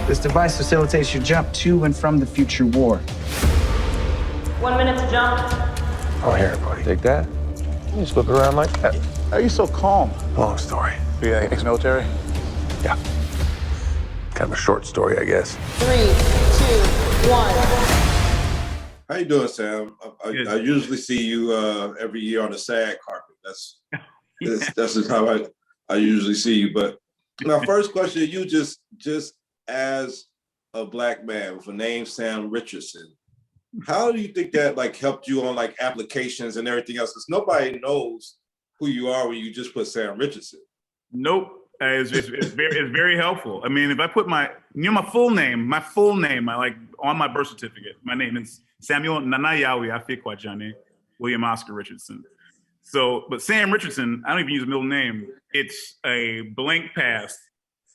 This device facilitates your jump to and from the future war. 1 minute to jump. Oh, here, buddy. Take that. You just whip it around like that. How are you so calm? Long story. Are you ex-military? Yeah. Kind of a short story, I guess. 3, 2, 1. How you doing, Sam? I usually see you every year on the SAG carpet. That's just how I usually see you. But my first question to you, just as a Black man with a name Sam Richardson, how do you think that like helped you on like applications and everything else? Because nobody knows who you are when you just put Sam Richardson. Nope. It's very helpful. I mean, if I put my full name, I like on my birth certificate, my name is Samuel Nanayawi Afikwajane William Oscar Richardson. So, but Sam Richardson, I don't even use a middle name. It's a blank pass.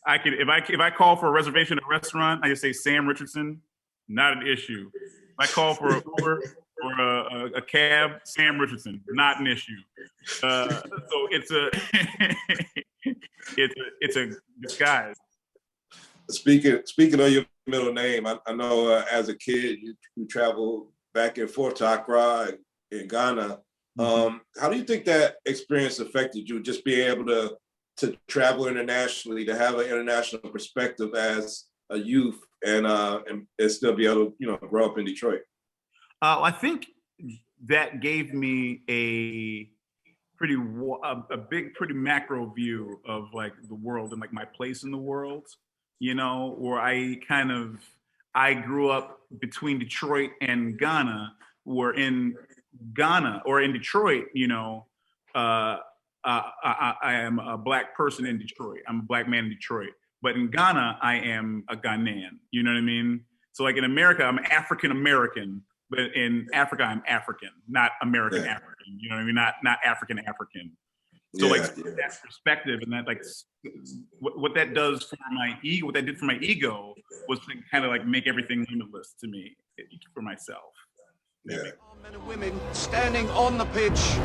I could, if I call for a reservation at a restaurant, I just say Sam Richardson, not an issue. If I call for an Uber or a cab, Sam Richardson, not an issue. So it's a it's a disguise. Speaking of your middle name, I know as a kid you traveled back and forth to Accra in Ghana. How do you think that experience affected you? Just being able to travel internationally, to have an international perspective as a youth, and still be able to grow up in Detroit. I think that gave me a pretty macro view of like the world and like my place in the world. Where I grew up between Detroit and Ghana. Where in Ghana or in Detroit, I am a Black person in Detroit. I'm a Black man in Detroit. But in Ghana, I am a Ghanaian. You know what I mean? So like in America, I'm African American, but in Africa, I'm African, not American African. You know what I mean? Not African African. So that perspective and that like what that does for my ego, what that did for my ego was to kind of like make everything limitless to me for myself. Yeah. Men and women standing on the pitch.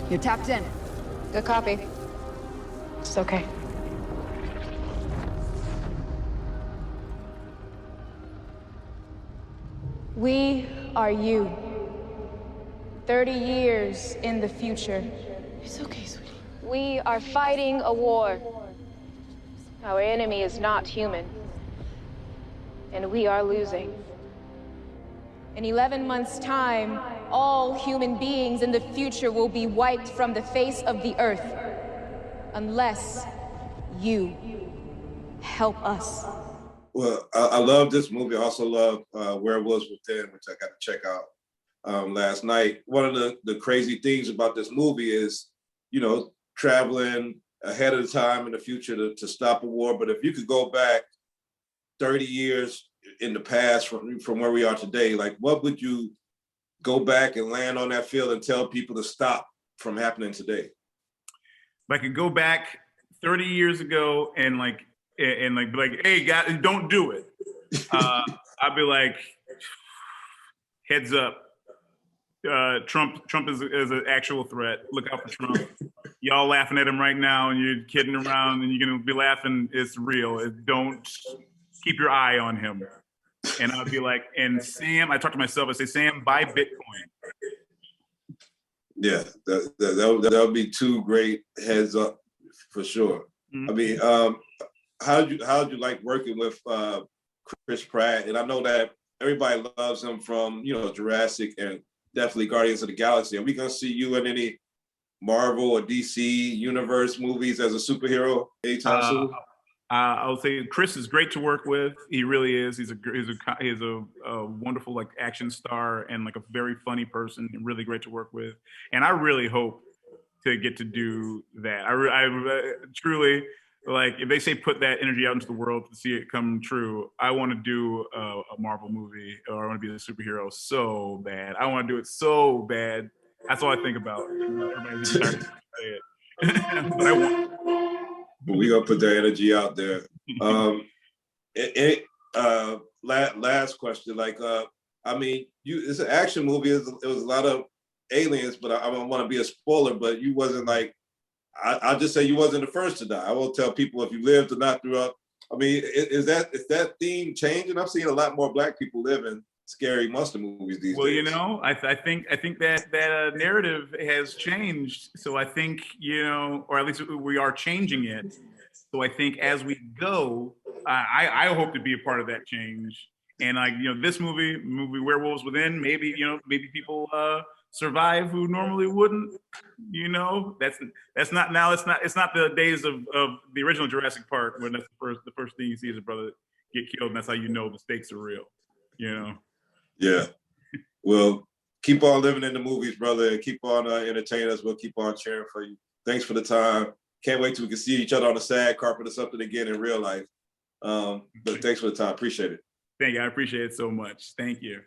You're tapped in. Good copy. It's okay. We are you. 30 years in the future. It's okay, sweetie. We are fighting a war. Our enemy is not human. And we are losing. In 11 months' time, all human beings in the future will be wiped from the face of the earth. Unless you help us. Well, I love this movie. I also love Werewolves Within, which I got to check out last night. One of the crazy things about this movie is, traveling ahead of the time in the future to stop a war. But if you could go back 30 years in the past from where we are today, like what would you go back and land on that field and tell people to stop from happening today? If I could go back 30 years ago and be like, hey guys, don't do it. I'd be like, heads up. Trump is an actual threat. Look out for Trump. Y'all laughing at him right now and you're kidding around and you're gonna be laughing. It's real. Don't keep your eye on him. And I'd be like, and Sam, I talk to myself, I say, Sam, buy Bitcoin. Yeah, that would be two great heads up for sure. Mm-hmm. I mean, how'd you like working with Chris Pratt? And I know that everybody loves him from Jurassic and definitely Guardians of the Galaxy. Are we gonna see you in any Marvel or DC universe movies as a superhero anytime soon? I would say Chris is great to work with. He really is. He's a wonderful like action star and like a very funny person and really great to work with. And I really hope to get to do that. I truly like if they say put that energy out into the world to see it come true. I want to do a Marvel movie or I want to be a superhero so bad. I want to do it so bad. That's all I think about. Everybody's tired to say it. But I want. But we're gonna put that energy out there. last question. Like, I mean, it's an action movie. It was a lot of aliens, but I don't want to be a spoiler. But you wasn't like, I'll just say you wasn't the first to die. I won't tell people if you lived or not throughout. I mean, is that theme changing? I'm seeing a lot more Black people live in scary monster movies these days. Well, you know, I think that narrative has changed. So I think, you know, or at least we are changing it. So I think as we go, I hope to be a part of that change. And like, you know, this movie Werewolves Within, maybe people survive who normally wouldn't. You know, it's not the days of the original Jurassic Park when that's the first thing you see is a brother get killed, and that's how you know the stakes are real. You know. Yeah. Well, keep on living in the movies, brother, and keep on entertaining us. We'll keep on cheering for you. Thanks for the time. Can't wait till we can see each other on the SAG carpet or something again in real life. But thanks for the time. Appreciate it. Thank you. I appreciate it so much. Thank you.